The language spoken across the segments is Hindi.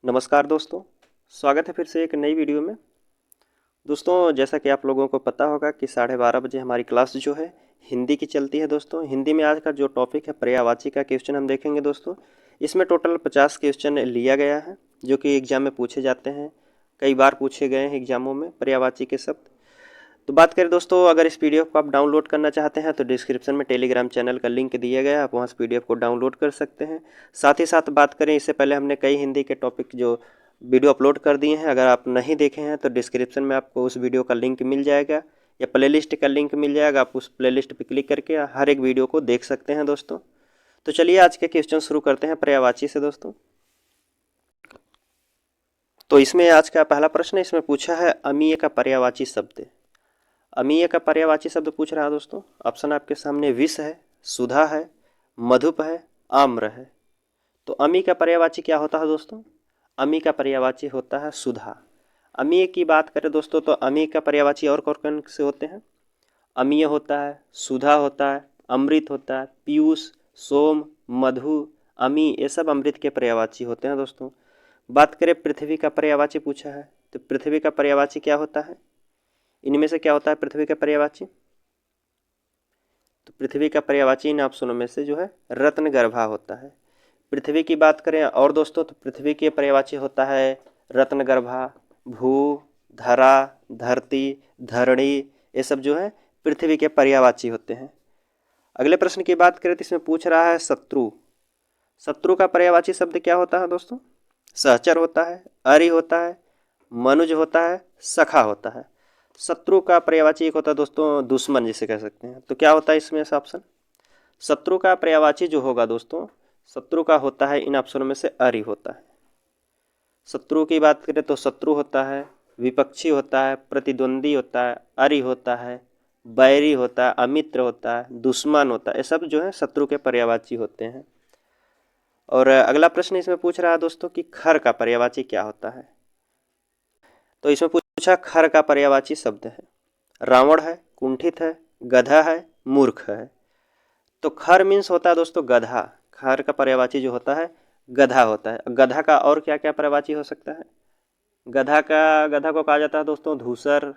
नमस्कार दोस्तों, स्वागत है फिर से एक नई वीडियो में। दोस्तों, जैसा कि आप लोगों को पता होगा कि 12:30 बजे हमारी क्लास जो है हिंदी की चलती है। दोस्तों, हिंदी में आज का जो टॉपिक है पर्यायवाची का क्वेश्चन हम देखेंगे। दोस्तों, इसमें टोटल 50 क्वेश्चन लिया गया है जो कि एग्जाम में पूछे जाते हैं, कई बार पूछे गए हैं एग्जामों में पर्यायवाची के शब्द। तो बात करें दोस्तों, अगर इस पीडीएफ को आप डाउनलोड करना चाहते हैं तो डिस्क्रिप्शन में टेलीग्राम चैनल का लिंक दिया गया है, आप वहाँ से पीडीएफ को डाउनलोड कर सकते हैं। साथ ही साथ बात करें, इससे पहले हमने कई हिंदी के टॉपिक जो वीडियो अपलोड कर दिए हैं, अगर आप नहीं देखे हैं तो डिस्क्रिप्शन में आपको उस वीडियो का लिंक मिल जाएगा या प्लेलिस्ट का लिंक मिल जाएगा। आप उस प्लेलिस्ट पर क्लिक करके हर एक वीडियो को देख सकते हैं दोस्तों। तो चलिए आज के क्वेश्चन शुरू करते हैं पर्यायवाची से दोस्तों। तो इसमें आज का पहला प्रश्न इसमें पूछा है अमीय का पर्यायवाची शब्द। अमीय का पर्यायवाची शब्द पूछ रहा है दोस्तों। ऑप्शन आपके सामने विष है, सुधा है, मधुप है, आम्र है। तो अमी का पर्यायवाची क्या होता है दोस्तों? अमी का पर्यायवाची होता है सुधा। अमीय की बात करें दोस्तों तो अमी का पर्यायवाची और कौन से होते हैं? अमीय होता है, सुधा होता है, अमृत होता है, पीयूष, सोम, मधु, अमी, ये सब अमृत के पर्यायवाची होते हैं दोस्तों। बात करें पृथ्वी का पर्यायवाची पूछा है, तो पृथ्वी का पर्यायवाची क्या होता है? इनमें से क्या होता है पृथ्वी का पर्यायवाची? तो पृथ्वी का पर्यायवाची इन ऑप्शनों में से जो है रत्नगर्भा होता है। पृथ्वी की बात करें और दोस्तों तो पृथ्वी के पर्यायवाची होता है रत्नगर्भा, भू, धरा, धरती, धरणी, ये सब जो है पृथ्वी के पर्यायवाची होते हैं। अगले प्रश्न की बात करें तो इसमें पूछ रहा है शत्रु। शत्रु का पर्यायवाची शब्द क्या होता है दोस्तों? सहचर होता है, अरि होता है, मनुज होता है, सखा होता है। शत्रु का पर्यायवाची एक होता है दोस्तों दुश्मन, जिसे कह सकते हैं। तो क्या होता है इसमें से ऑप्शन? शत्रु का पर्यायवाची जो होगा दोस्तों, शत्रु का होता है इन ऑप्शनों में से अरि होता है। शत्रु की बात करें तो शत्रु होता है, विपक्षी होता है, प्रतिद्वंदी होता है, अरि होता है, बैरी होता है, अमित्र होता है, दुश्मन होता है। ये सब जो है शत्रु के पर्यायवाची होते हैं। और अगला प्रश्न इसमें पूछ रहा है दोस्तों कि खर का पर्यायवाची क्या होता है। तो इसमें पूछा खर का पर्यायवाची शब्द है रावण है, कुंठित है, गधा है, मूर्ख है। तो खर मीन्स होता है दोस्तों गधा। खर का पर्यायवाची जो होता है गधा होता है। गधा का और क्या क्या पर्यायवाची हो सकता है? गधा को कहा जाता है दोस्तों धूसर,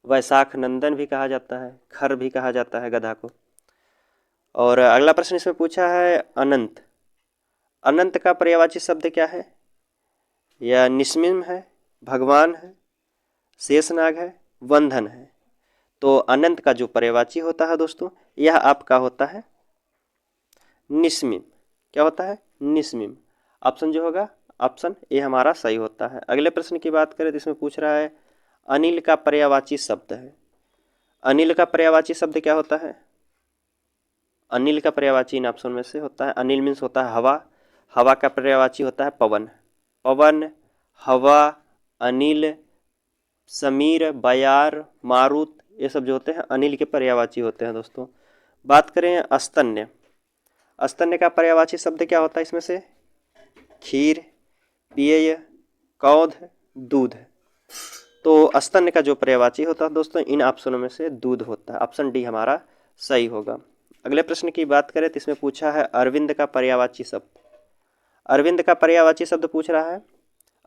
वैशाख नंदन भी कहा जाता है, खर भी कहा जाता है गधा को। और अगला प्रश्न इसमें पूछा है अनंत। अनंत का पर्यायवाची शब्द क्या है? यह निस्मिम है, भगवान है, शेषनाग है, वंधन है। तो अनंत का जो पर्यायवाची होता है दोस्तों, यह आपका होता है निस्मिम। क्या होता है? निस्मिम। ऑप्शन जो होगा ऑप्शन ए हमारा सही होता है। अगले प्रश्न की बात करें तो इसमें पूछ रहा है अनिल का पर्यायवाची शब्द है। अनिल का पर्यायवाची शब्द क्या होता है? अनिल का पर्यायवाची इन ऑप्शन में से होता है अनिल मीन्स होता है हवा। हवा का पर्यायवाची होता है पवन। पवन, हवा, अनिल, समीर, बयार, मारुत, ये सब जो होते हैं अनिल के पर्यायवाची होते हैं दोस्तों। बात करें स्तन्य। स्तन्य का पर्यायवाची शब्द क्या होता है इसमें से? खीर, पेय, कौध, दूध। तो स्तन्य का जो पर्यायवाची होता है दोस्तों इन ऑप्शनों में से दूध होता है। ऑप्शन डी हमारा सही होगा। अगले प्रश्न की बात करें तो इसमें पूछा है अरविंद का पर्यायवाची शब्द। अरविंद का पर्यायवाची शब्द पूछ रहा है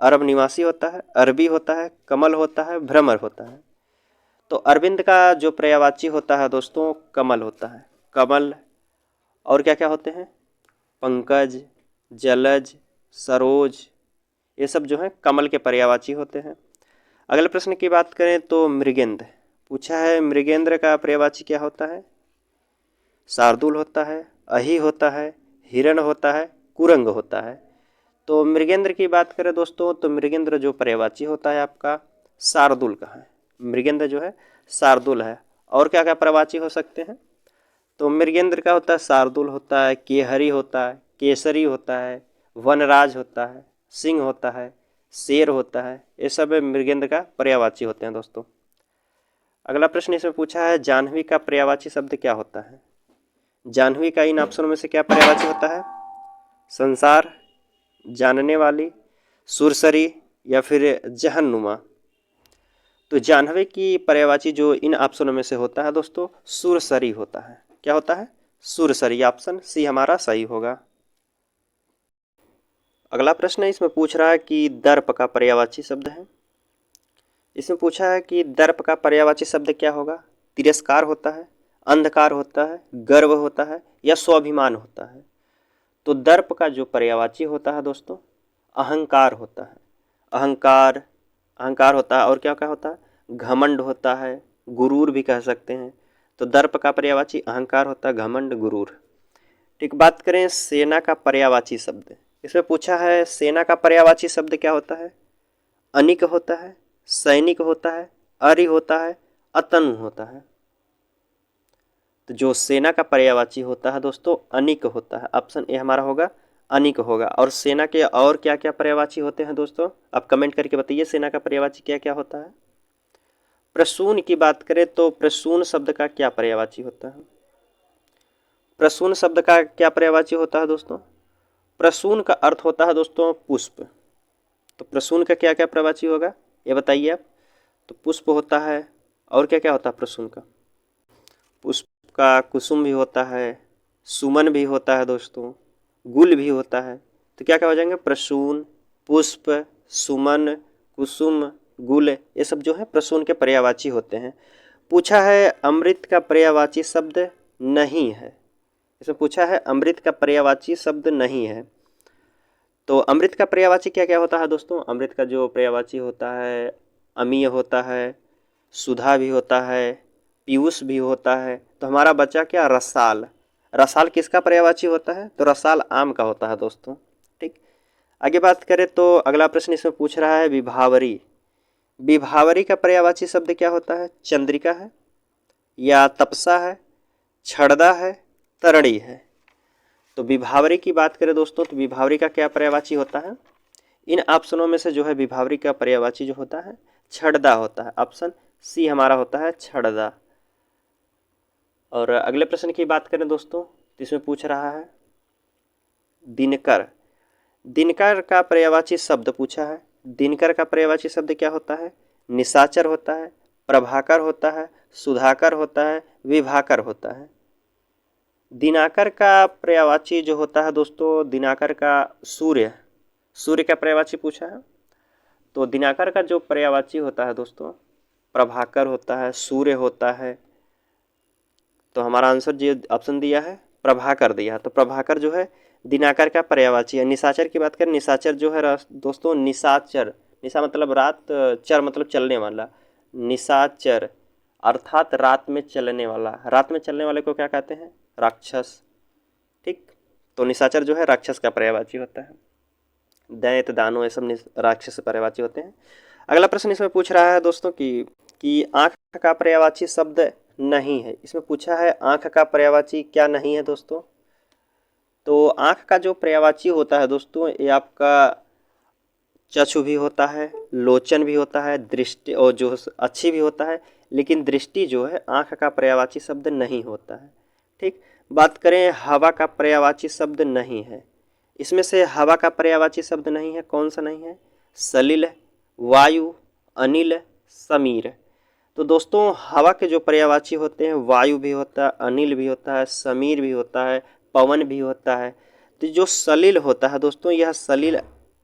अरब निवासी होता है, अरबी होता है, कमल होता है, भ्रमर होता है। तो अरविंद का जो पर्यायवाची होता है दोस्तों कमल होता है। कमल और क्या क्या होते हैं? पंकज, जलज, सरोज, ये सब जो है कमल के पर्यायवाची होते हैं। अगले प्रश्न की बात करें तो मृगेंद्र पूछा है। मृगेंद्र का पर्यायवाची क्या होता है? शार्दुल होता है, अहि होता है, हिरण होता है, कुरंग होता है। तो मृगेंद्र की बात करें दोस्तों तो मृगेंद्र जो पर्यायवाची होता है आपका शार्दुल का है। मृगेंद्र जो है शार्दुल है। और क्या क्या पर्यायवाची हो सकते हैं? तो मृगेंद्र का होता है शार्दुल होता है, केहरी होता है, केसरी होता है, वनराज होता है, सिंह होता है, शेर होता है। ये सब मृगेंद्र का पर्यायवाची होते हैं दोस्तों। अगला प्रश्न इसमें पूछा है जाह्नवी का पर्यायवाची शब्द क्या होता है? जाह्नवी का इन ऑप्शनों में से क्या पर्यायवाची होता है? संसार, जानने वाली, सुरसरी या फिर जहन्नुमा। तो जाह्नवी की पर्यायवाची जो इन ऑप्शनों में से होता है दोस्तों सुरसरी होता है। क्या होता है? सुरसरी। ऑप्शन सी हमारा सही होगा। अगला प्रश्न है, इसमें पूछ रहा है कि दर्प का पर्यायवाची शब्द है। इसमें पूछा है कि दर्प का पर्यायवाची शब्द क्या होगा। तिरस्कार होता है, अंधकार होता है, गर्व होता है या स्वाभिमान होता है। तो दर्प का जो पर्यायवाची होता है दोस्तों, अहंकार होता है। अहंकार अहंकार होता है और क्या क्या होता है, घमंड होता है, गुरूर भी कह सकते हैं। तो दर्प का पर्यायवाची अहंकार होता है, घमंड, गुरूर। ठीक, बात करें सेना का पर्यायवाची शब्द। इसमें पूछा है सेना का पर्यायवाची शब्द क्या होता है। अनिक होता है, सैनिक होता है, अरि होता है, अतनु होता है। तो जो सेना का पर्यायवाची होता है दोस्तों, अनिक होता है। ऑप्शन ए हमारा होगा, अनिक होगा। और सेना के और क्या क्या पर्यायवाची होते हैं दोस्तों, आप कमेंट करके बताइए सेना का पर्यायवाची क्या क्या होता है। प्रसून की बात करें तो प्रसून शब्द का क्या पर्यायवाची होता है। प्रसून शब्द का क्या पर्यायवाची होता है दोस्तों। प्रसून का अर्थ होता है दोस्तों पुष्प। तो प्रसून का क्या क्या पर्यायवाची होगा ये बताइए आप। तो पुष्प होता है, और क्या क्या होता है प्रसून का। पुष्प का कुसुम भी होता है, सुमन भी होता है दोस्तों, गुल भी होता है। तो क्या क्या हो जाएंगे, प्रसून, पुष्प, सुमन, कुसुम, गुल, ये सब जो है प्रसून के पर्यायवाची होते हैं। पूछा है अमृत का पर्यायवाची शब्द नहीं है। इसमें पूछा है अमृत का पर्यायवाची शब्द नहीं है। तो अमृत का पर्यायवाची क्या क्या होता है दोस्तों। अमृत का जो पर्यायवाची होता है, अमीय होता है, सुधा भी होता है, पीयूष भी होता है। तो हमारा बचा क्या, रसाल। रसाल किसका पर्यायवाची होता है, तो रसाल आम का होता है दोस्तों। ठीक, आगे बात करें तो अगला प्रश्न इसमें पूछ रहा है विभावरी। विभावरी का पर्यायवाची शब्द क्या होता है। चंद्रिका है, या तपसा है, छड़दा है, तरड़ी है। तो विभावरी की बात करें दोस्तों, तो विभावरी का क्या पर्यायवाची होता है। इन ऑप्शनों में से जो है विभावरी का पर्यायवाची जो होता है छड़दा होता है। ऑप्शन सी हमारा होता है छड़दा। और अगले प्रश्न की बात करें दोस्तों, तो इसमें पूछ रहा है दिनकर। दिनकर का पर्यायवाची शब्द पूछा है। दिनकर का पर्यायवाची शब्द क्या होता है। निशाचर होता है, प्रभाकर होता है, सुधाकर होता है, विभाकर होता है। दिनाकर का पर्यायवाची जो होता है दोस्तों, दिनाकर का सूर्य। सूर्य का पर्यायवाची पूछा है। तो दिनाकर का जो पर्यायवाची होता है दोस्तों, प्रभाकर होता है, सूर्य होता है। तो हमारा आंसर जो ऑप्शन दिया है प्रभाकर दिया है। तो प्रभाकर जो है दिनाकर का पर्यायवाची है। निशाचर की बात करें, निशाचर जो है दोस्तों, निशाचर, निशा मतलब रात, चर मतलब चलने वाला। निशाचर अर्थात रात में चलने वाला। रात में चलने वाले को क्या कहते हैं, राक्षस। ठीक, तो निशाचर जो है राक्षस का पर्यायवाची होता है। दैत्य, दानव, ये सब राक्षस पर्यायवाची होते हैं। अगला प्रश्न इसमें पूछ रहा है दोस्तों कि आँख का पर्यायवाची शब्द नहीं है। इसमें पूछा है आँख का पर्यायवाची क्या नहीं है दोस्तों। तो आँख का जो पर्यायवाची होता है दोस्तों, ये आपका चक्षु भी होता है, लोचन भी होता है, दृष्टि और जो अच्छी भी होता है। लेकिन दृष्टि जो है आँख का पर्यायवाची शब्द नहीं होता है। ठीक, बात करें हवा का पर्यायवाची शब्द नहीं है। इसमें से हवा का पर्यायवाची शब्द नहीं है, कौन सा नहीं है। सलिल, वायु, अनिल, समीर। तो दोस्तों हवा के जो पर्यायवाची होते हैं, वायु भी होता है, अनिल भी होता है, समीर भी होता है, पवन भी होता है। तो जो सलिल होता है दोस्तों, यह सलिल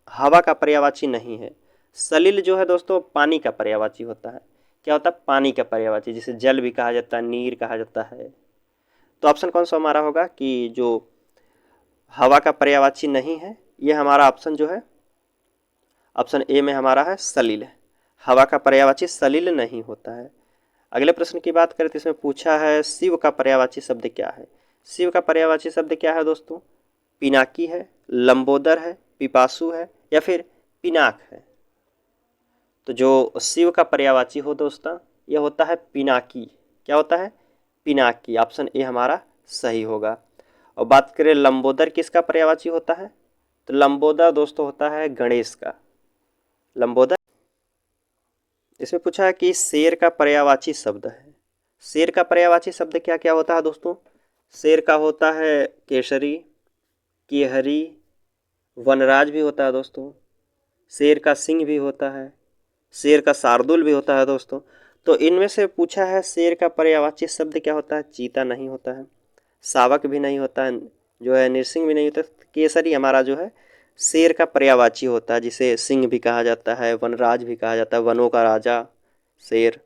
हवा का पर्यायवाची नहीं है। सलिल जो है दोस्तों पानी का पर्यायवाची होता है। क्या होता है, पानी का पर्यायवाची, जिसे जल भी कहा जाता है, नीर कहा जाता है। तो ऑप्शन कौन सा हमारा होगा कि जो हवा का पर्यायवाची नहीं है, ये हमारा ऑप्शन जो है ऑप्शन ए में हमारा है सलिल। हवा का पर्यायवाची सलिल नहीं होता है। अगले प्रश्न की बात करें तो इसमें पूछा है शिव का पर्यायवाची शब्द क्या है। शिव का पर्यायवाची शब्द क्या है दोस्तों, पिनाकी है, लंबोदर है, पिपासु है या फिर पिनाक है। तो जो शिव का पर्यायवाची हो दोस्तों, यह होता है पिनाकी। क्या होता है, पिनाकी। ऑप्शन ए हमारा सही होगा। और बात करें लंबोदर किसका पर्यायवाची होता है, तो लंबोदर दोस्तों होता है गणेश का। लंबोदर। इसमें पूछा है कि शेर का पर्यायवाची शब्द है। शेर का पर्यायवाची शब्द क्या क्या होता है दोस्तों। शेर का होता है केसरी, केहरी, वनराज भी होता है दोस्तों। शेर का सिंह भी होता है, शेर का शार्दुल भी होता है दोस्तों। तो इनमें से पूछा है शेर का पर्यायवाची शब्द क्या होता है। चीता नहीं होता है, शावक भी नहीं होता है, जो है नृसिंह भी नहीं होता। केसरी हमारा जो है शेर का पर्यायवाची होता है, जिसे सिंह भी कहा जाता है, वनराज भी कहा जाता है, वनों का राजा शेर।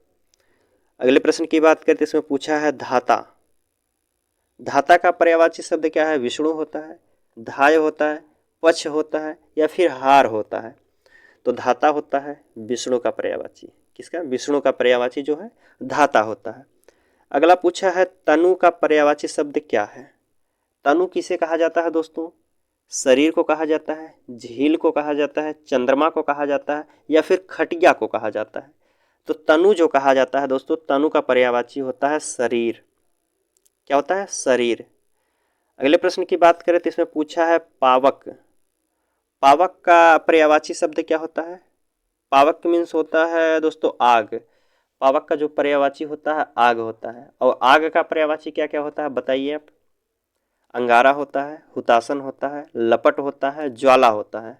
अगले प्रश्न की बात करते हैं, इसमें पूछा है धाता। धाता का पर्यायवाची शब्द क्या है? विष्णु होता है, धाय होता है, पक्ष होता है या फिर हार होता है। तो धाता होता है विष्णु का पर्यायवाची। किसका? विष्णु का पर्यायवाची जो है धाता होता है। अगला पूछा है तनु का पर्यायवाची शब्द क्या है? तनु किसे कहा जाता है दोस्तों? शरीर को कहा जाता है, झील को कहा जाता है, चंद्रमा को कहा जाता है या फिर खटिया को कहा जाता है। तो तनु जो कहा जाता है दोस्तों, तनु का पर्यायवाची होता है शरीर। क्या होता है? शरीर। अगले प्रश्न की बात करें तो इसमें पूछा है पावक। पावक का पर्यायवाची शब्द क्या होता है? पावक मीन्स होता है दोस्तों आग। पावक का जो पर्यायवाची होता है आग होता है। और आग का पर्यायवाची क्या क्या होता है बताइए आप? अंगारा होता है, हुतासन होता है, लपट होता है, ज्वाला होता है।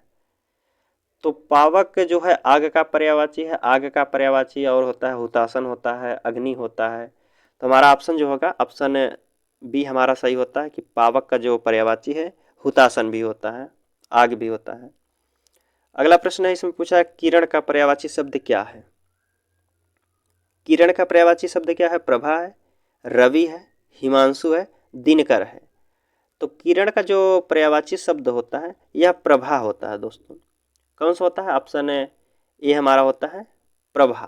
तो पावक जो है आग का पर्यायवाची है, आग का पर्यायवाची और होता है हुतासन होता है, अग्नि होता है। तो हमारा ऑप्शन जो होगा ऑप्शन बी हमारा सही होता है कि पावक का जो पर्यायवाची है हुतासन भी होता है, आग भी होता है। अगला प्रश्न है, इसमें पूछा है किरण का पर्यायवाची शब्द क्या है? किरण का पर्यायवाची शब्द क्या है? प्रभा है, रवि है, हिमांशु है, दिनकर है। तो किरण का जो पर्यायवाची शब्द होता है यह प्रभा होता है दोस्तों। कौन सा होता है? ऑप्शन ए हमारा होता है प्रभा।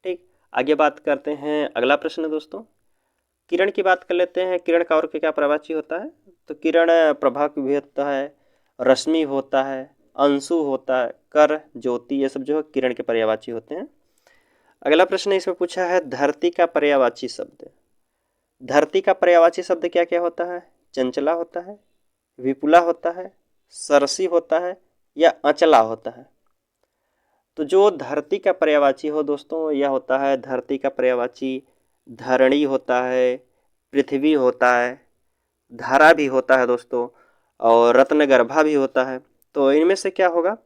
ठीक, आगे बात करते हैं अगला प्रश्न है दोस्तों। किरण की बात कर लेते हैं, किरण का और क्या पर्यायवाची होता है? तो किरण प्रभा भी होता है, रश्मि होता है, अंशु होता है, कर, ज्योति, ये सब जो है किरण के पर्यायवाची होते हैं। अगला प्रश्न इसमें पूछा है धरती का पर्यायवाची शब्द। धरती का पर्यायवाची शब्द क्या क्या होता है? चंचला होता है, विपुला होता है, सरसी होता है या अचला होता है। तो जो धरती का पर्यायवाची हो दोस्तों यह होता है, धरती का पर्यायवाची धरणी होता है, पृथ्वी होता है, धरा भी होता है दोस्तों और रत्नगर्भा भी होता है। तो इनमें से क्या होगा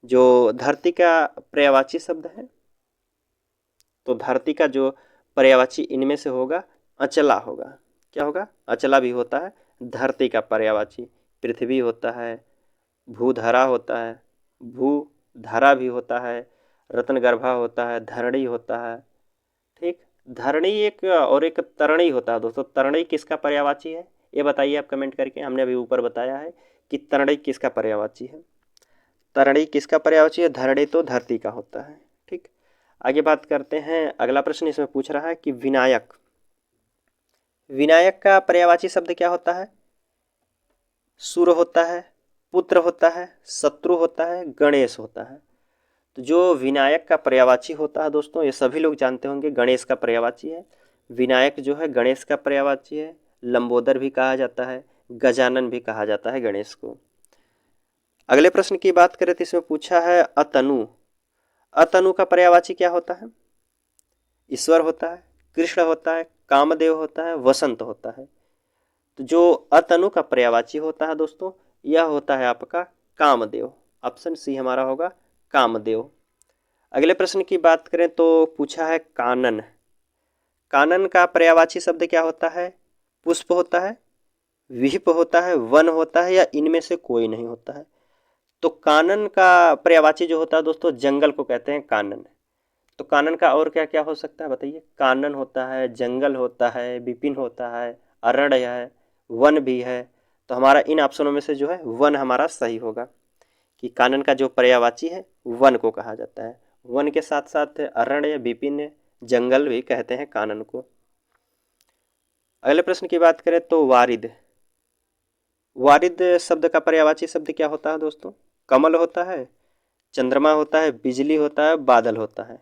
जो धरती का पर्यायवाची शब्द है? तो धरती का जो पर्यायवाची इनमें से होगा अचला होगा। क्या होगा? अचला भी होता है धरती का पर्यायवाची। पृथ्वी होता है, भूधरा होता है, भूधरा भी होता है, रत्नगर्भा होता है, धरणी होता है। ठीक, धरणी एक और एक तरणी होता है दोस्तों। तरणी किसका पर्यायवाची है ये बताइए आप कमेंट करके। हमने अभी ऊपर बताया है कि तरणी किसका पर्यायवाची है। तरणी किसका पर्यायवाची है? धरणी तो धरती का होता है। ठीक, आगे बात करते हैं अगला प्रश्न इसमें पूछ रहा है कि विनायक। विनायक का पर्यायवाची शब्द क्या होता है? सुर होता है, पुत्र होता है, शत्रु होता है, गणेश होता है। तो जो विनायक का पर्यायवाची होता है दोस्तों ये सभी लोग जानते होंगे, गणेश का पर्यायवाची है। विनायक जो है गणेश का पर्यायवाची है। लंबोदर भी कहा जाता है, गजानन भी कहा जाता है गणेश को। अगले प्रश्न की बात करें तो इसमें पूछा है अतनु। अतनु का पर्यायवाची क्या होता है? ईश्वर होता है, कृष्ण होता है, कामदेव होता है, वसंत होता है। तो जो अतनु का पर्यायवाची होता है दोस्तों यह होता है आपका कामदेव। ऑप्शन सी हमारा होगा कामदेव। अगले प्रश्न की बात करें तो पूछा है कानन। कानन का पर्यायवाची शब्द क्या होता है? पुष्प होता है, विहिप होता है, वन होता है या इनमें से कोई नहीं होता है। तो कानन का पर्यायवाची जो होता है दोस्तों जंगल को कहते हैं कानन। तो कानन का और क्या क्या हो सकता है बताइए? कानन होता है, जंगल होता है, विपिन होता है, अरण्य है, वन भी है। तो हमारा इन ऑप्शनों में से जो है वन हमारा सही होगा कि कानन का जो पर्यायवाची है वन को कहा जाता है। वन के साथ साथ अरण्य, विपिन, जंगल भी कहते हैं कानन को। अगले प्रश्न की बात करें तो वारिद। वारिद शब्द का पर्यायवाची शब्द क्या होता है दोस्तों? कमल होता है, चंद्रमा होता है, बिजली होता है, बादल होता है।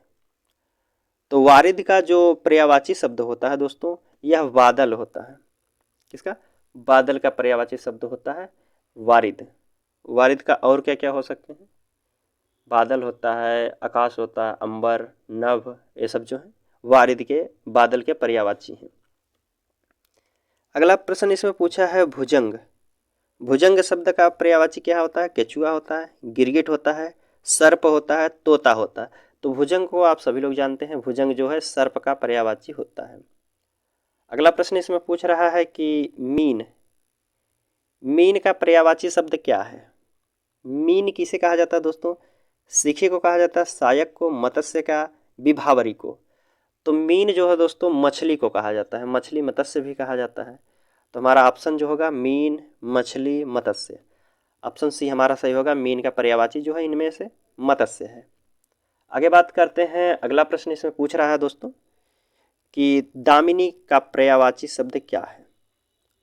तो वारिद का जो पर्यायवाची शब्द होता है दोस्तों यह बादल होता है। किसका? बादल का पर्यायवाची शब्द होता है वारिद। वारिद का और क्या क्या हो सकते हैं? बादल होता है, आकाश होता है, अंबर, नभ, ये सब जो है वारिद के बादल के पर्यायवाची हैं। अगला प्रश्न इसमें पूछा है भुजंग। भुजंग शब्द का पर्यायवाची क्या होता है? केचुआ होता है, गिरगिट होता है, सर्प होता है, तोता होता है। तो भुजंग को आप सभी लोग जानते हैं, भुजंग जो है सर्प का पर्यायवाची होता है। अगला प्रश्न इसमें पूछ रहा है कि मीन। मीन का पर्यायवाची शब्द क्या है? मीन किसे कहा जाता है दोस्तों? सीखे को कहा जाता है, सायक को, मत्स्य का, विभावरी को। तो मीन जो है दोस्तों मछली को कहा जाता है, मछली मत्स्य भी कहा जाता है। तो हमारा ऑप्शन जो होगा मीन, मछली, मत्स्य, ऑप्शन सी हमारा सही होगा। मीन का पर्यायवाची जो है इनमें से मत्स्य है। आगे बात करते हैं, अगला प्रश्न इसमें पूछ रहा है दोस्तों कि दामिनी का पर्यायवाची शब्द क्या है?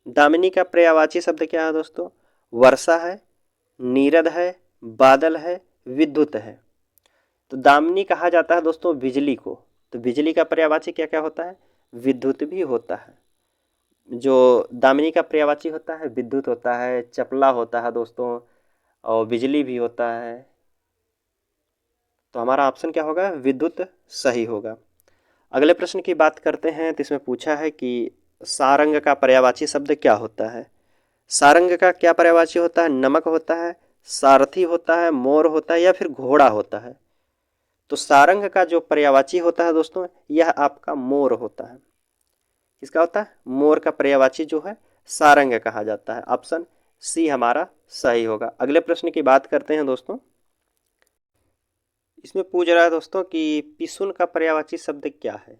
दामिनी का पर्यायवाची शब्द क्या है दोस्तों? वर्षा है, नीरद है, बादल है, विद्युत है। तो दामिनी कहा जाता है दोस्तों बिजली को। तो बिजली का पर्यायवाची क्या क्या होता है? विद्युत भी होता है। जो दामिनी का पर्यायवाची होता है विद्युत होता है, चपला होता है दोस्तों, और बिजली भी होता है। तो हमारा ऑप्शन क्या होगा? विद्युत सही होगा। अगले प्रश्न की बात करते हैं, तो इसमें पूछा है कि सारंग का पर्यायवाची शब्द क्या होता है? सारंग का क्या पर्यायवाची होता है? नमक होता है, सारथी होता है, मोर होता है, या फिर घोड़ा होता है? तो सारंग का जो पर्यायवाची होता है दोस्तों यह आपका मोर होता है। किसका होता है? मोर का पर्यायवाची जो है सारंग कहा जाता है। ऑप्शन सी हमारा सही होगा। अगले प्रश्न की बात करते हैं दोस्तों, इसमें पूछ रहा है दोस्तों कि पिसुन का पर्यायवाची शब्द क्या है?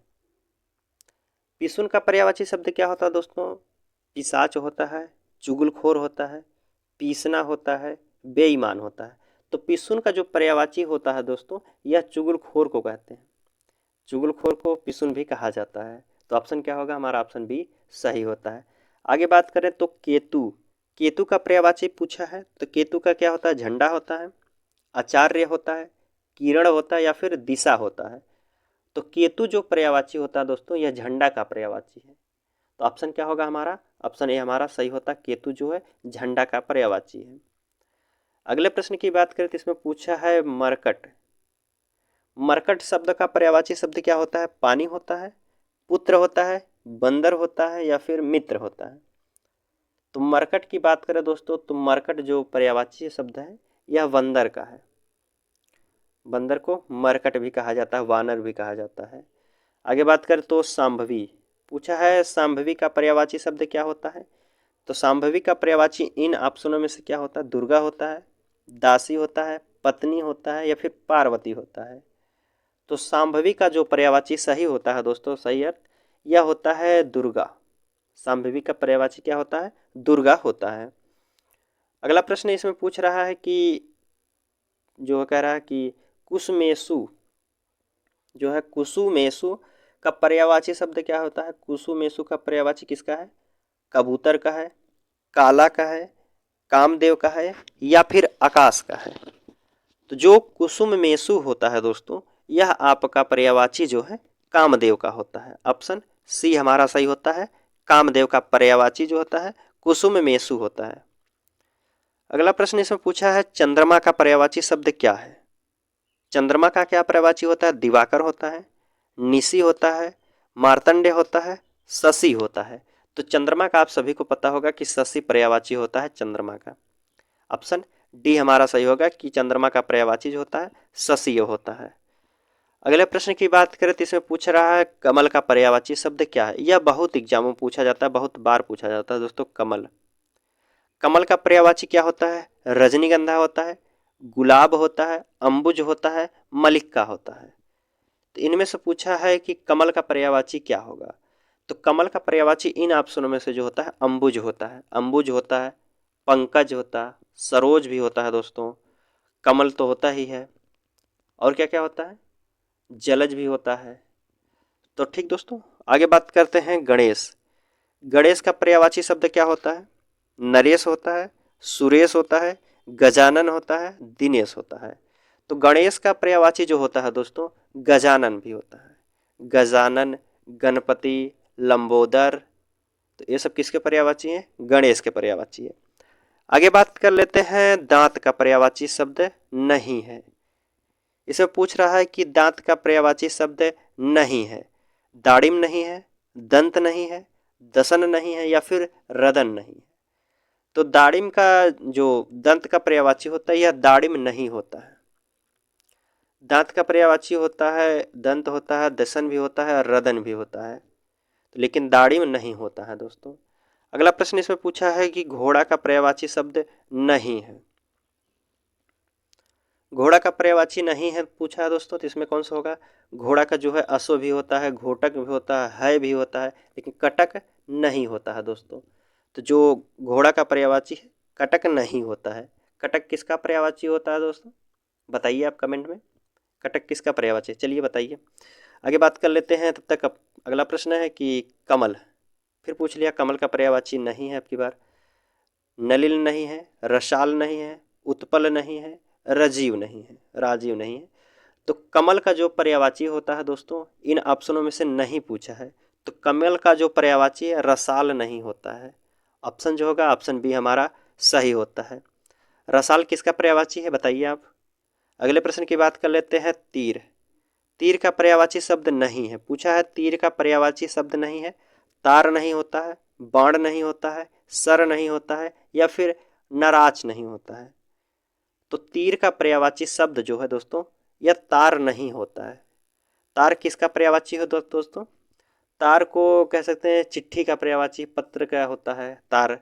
पिसुन का पर्यायवाची शब्द क्या होता है दोस्तों? पिशाच होता है, चुगलखोर होता है, पीसना होता है, बेईमान होता है। तो पिसुन का जो पर्यायवाची होता है दोस्तों यह चुगलखोर को कहते हैं। चुगलखोर को पिसुन भी कहा जाता है। तो ऑप्शन क्या होगा? हमारा ऑप्शन बी सही होता है। आगे बात करें तो केतु, केतु का पर्यायवाची पूछा है। तो केतु का क्या होता है? झंडा होता है, आचार्य होता है, किरण होता है, या फिर दिशा होता है। तो केतु जो पर्यायवाची होता है दोस्तों यह झंडा का पर्यायवाची है। तो ऑप्शन क्या होगा हमारा? ऑप्शन ए हमारा सही होता है। केतु जो है झंडा का पर्यायवाची है। अगले प्रश्न की बात करें तो इसमें पूछा है मरकट। मरकट शब्द का पर्यायवाची शब्द क्या होता है? पानी होता है, पुत्र होता है, बंदर होता है, या फिर मित्र होता है? तो मरकट की बात करें दोस्तों तो मरकट जो पर्यायवाची शब्द है यह बंदर का है। बंदर को मरकट भी कहा जाता है, वानर भी कहा जाता है। आगे बात करें तो सांभवी पूछा है, सांभवी का पर्यायवाची शब्द क्या होता है? तो सांभवी का पर्यायवाची इन ऑप्शनों में से क्या होता है? दुर्गा होता है, दासी होता है, पत्नी होता है, या फिर पार्वती होता है? तो सांभवी का जो पर्यायवाची सही होता है दोस्तों, सही अर्थ यह होता है दुर्गा। सांभवी का पर्यायवाची क्या होता है? दुर्गा होता है। अगला प्रश्न इसमें पूछ रहा है कि जो कह रहा है कि कुसमेसु जो है, कुसुमेसु का पर्यायवाची शब्द क्या होता है? कुसुमेसु का पर्यायवाची किसका है? कबूतर का है, काला का है, कामदेव का है, या फिर आकाश का है? तो जो कुसुममेसु होता है दोस्तों यह आपका पर्यायवाची जो है कामदेव का होता है। ऑप्शन सी हमारा सही होता है। कामदेव का पर्यायवाची जो होता है कुसुममेसु होता है। अगला प्रश्न इसमें पूछा है चंद्रमा का पर्यायवाची शब्द क्या है? चंद्रमा का क्या पर्यायवाची होता है? दिवाकर होता है, निशी होता है, मार्तंडे होता है, शशि होता है? तो चंद्रमा का आप सभी को पता होगा कि शशि पर्यायवाची होता है चंद्रमा का। ऑप्शन डी हमारा सही होगा कि चंद्रमा का पर्यायवाची जो होता है शशि होता है। अगले प्रश्न की बात करें तो इसमें पूछ रहा है कमल का पर्यायवाची शब्द क्या है? यह बहुत एग्जाम में पूछा जाता है, बहुत बार पूछा जाता है दोस्तों। कमल, कमल का पर्यायवाची क्या होता है? रजनीगंधा होता है, गुलाब होता है, अंबुज होता है, मलिक्का होता है? तो इनमें से पूछा है कि कमल का पर्यायवाची क्या होगा? तो कमल का पर्यायवाची इन ऑप्शनों में से जो होता है अंबुज होता है। अंबुज होता है, पंकज होता है, सरोज भी होता है दोस्तों, कमल तो होता ही है, और क्या क्या होता है? जलज भी होता है। तो ठीक दोस्तों, आगे बात करते हैं गणेश। गणेश का पर्यायवाची शब्द क्या होता है? नरेश होता है, सुरेश होता है, गजानन होता है, दिनेश होता है? तो गणेश का पर्यायवाची जो होता है दोस्तों गजानन भी होता है। गजानन, गणपति, लंबोदर, तो ये सब किसके पर्यायवाची हैं? गणेश के पर्यायवाची है। आगे बात कर लेते हैं दांत का पर्यायवाची शब्द नहीं है। इसमें पूछ रहा है कि दांत का पर्यायवाची शब्द नहीं है। दाड़िम नहीं है, दंत नहीं है, दसन नहीं है, या फिर रदन नहीं है? तो दाड़िम का जो दंत का पर्यायवाची होता है यह दाड़िम नहीं होता है। दांत का पर्यायवाची होता है दंत होता है, दसन भी होता है और रदन भी होता है, तो लेकिन दाड़िम नहीं होता है दोस्तों। अगला प्रश्न इसमें पूछा है कि घोड़ा का पर्यायवाची शब्द नहीं है। घोड़ा का पर्यायवाची नहीं है पूछा है दोस्तों, तो इसमें कौन सा होगा? घोड़ा का जो है अश्व भी होता है, घोटक भी होता है भी होता है, लेकिन कटक नहीं होता है दोस्तों। तो जो घोड़ा का पर्यायवाची है कटक नहीं होता है। कटक किसका पर्यायवाची होता है दोस्तों? बताइए आप कमेंट में, कटक किसका पर्यायवाची है? चलिए बताइए, आगे बात कर लेते हैं। तब तक अगला प्रश्न है कि कमल, फिर पूछ लिया, कमल का पर्यायवाची नहीं है आपकी बार। नलिन नहीं है, रसाल नहीं है, उत्पल नहीं है, राजीव नहीं है, राजीव नहीं है। तो कमल का जो पर्यायवाची होता है दोस्तों, इन ऑप्शनों में से नहीं पूछा है। तो कमल का जो पर्यायवाची है रसाल नहीं होता है। ऑप्शन जो होगा ऑप्शन बी हमारा सही होता है। रसाल किसका पर्यायवाची है बताइए आप। अगले प्रश्न की बात कर लेते हैं, तीर। तीर का पर्यायवाची शब्द नहीं है पूछा है, तीर का पर्यायवाची शब्द नहीं है। तार नहीं होता है, बाण नहीं होता है, सर नहीं होता है, या फिर नराच नहीं होता है। तो तीर का पर्यायवाची शब्द जो है दोस्तों, यह तार नहीं होता है। तार किसका पर्यायवाची हो दोस्तों? तार को कह सकते हैं चिट्ठी का पर्यायवाची, पत्र का होता है तार।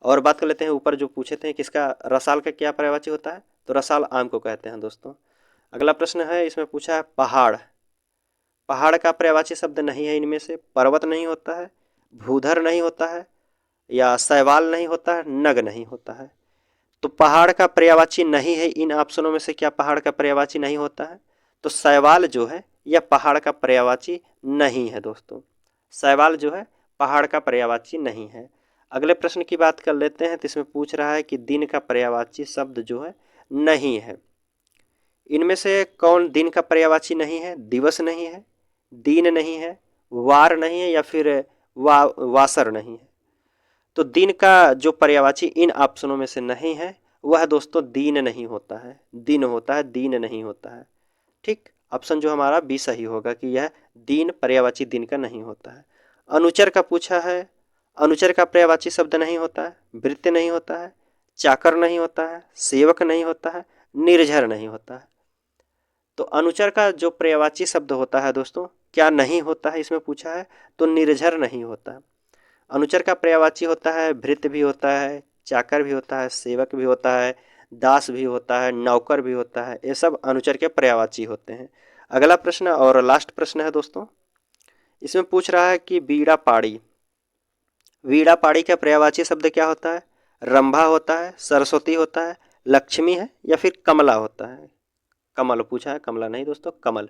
और बात कर लेते हैं ऊपर जो पूछे थे किसका, रसाल का क्या पर्यायवाची होता है? तो रसाल आम को कहते हैं दोस्तों। अगला प्रश्न है, इसमें पूछा है पहाड़। पहाड़ का पर्यायवाची शब्द नहीं है इनमें से। पर्वत नहीं होता है, भूधर नहीं होता है, या शैवाल नहीं होता है, नग नहीं होता है। तो पहाड़ का पर्यायवाची नहीं है इन ऑप्शनों में से, क्या पहाड़ का पर्यायवाची नहीं होता है? तो शैवाल जो है यह पहाड़ का पर्यायवाची नहीं है दोस्तों। शैवाल जो है पहाड़ का पर्यायवाची नहीं है। अगले प्रश्न की बात कर लेते हैं, तो इसमें पूछ रहा है कि दिन का पर्यायवाची शब्द जो है नहीं है। इनमें से कौन दिन का पर्यायवाची नहीं है? दिवस नहीं है, दिन नहीं है, वार नहीं है, या फिर वासर नहीं है। तो दिन का जो पर्यायवाची इन ऑप्शनों में से नहीं है वह दोस्तों दिन नहीं होता है, दिन होता है, दिन नहीं होता है। ठीक, ऑप्शन जो हमारा बी सही होगा कि यह दिन पर्यायवाची दिन का नहीं होता है। अनुचर का पूछा है, अनुचर का पर्यायवाची शब्द नहीं होता है, भृत्य नहीं होता है, चाकर नहीं होता है, सेवक नहीं होता है, निर्झर नहीं होता है। तो अनुचर का जो पर्यायवाची शब्द होता है दोस्तों, क्या नहीं होता है इसमें पूछा है? तो निर्झर नहीं होता है। अनुचर का पर्यायवाची होता है भृत्य भी होता है, चाकर भी होता है, सेवक भी होता है, दास भी होता है, नौकर भी होता है, ये सब अनुचर के पर्यायवाची होते हैं। अगला प्रश्न और लास्ट प्रश्न है दोस्तों, इसमें पूछ रहा है कि बीड़ा पाड़ी। बीड़ा पाड़ी का पर्यायवाची शब्द क्या होता है? रंभा होता है, सरस्वती होता है, लक्ष्मी है, या फिर कमला होता है? कमल पूछा है, कमला नहीं दोस्तों, कमल।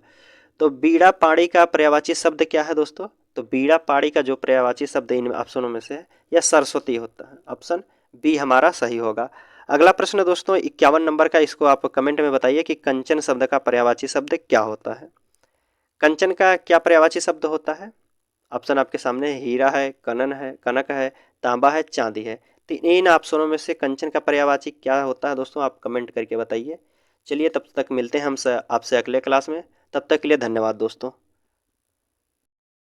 तो बीड़ा पाड़ी का पर्यायवाची शब्द क्या है दोस्तों? तो बीड़ा पाड़ी का जो पर्यायवाची शब्द इन ऑप्शनों में से है यह सरस्वती होता है। ऑप्शन बी हमारा सही होगा। अगला प्रश्न दोस्तों 51 नंबर का, इसको आप कमेंट में बताइए कि कंचन शब्द का पर्यायवाची शब्द क्या होता है। कंचन का क्या पर्यायवाची शब्द होता है? ऑप्शन आपके सामने हीरा है, कनन है, कनक है, तांबा है, चांदी है। तो इन ऑप्शनों में से कंचन का पर्यायवाची क्या होता है दोस्तों, आप कमेंट करके बताइए। चलिए तब तक मिलते हैं हम आपसे अगले क्लास में। तब तक के लिए धन्यवाद दोस्तों।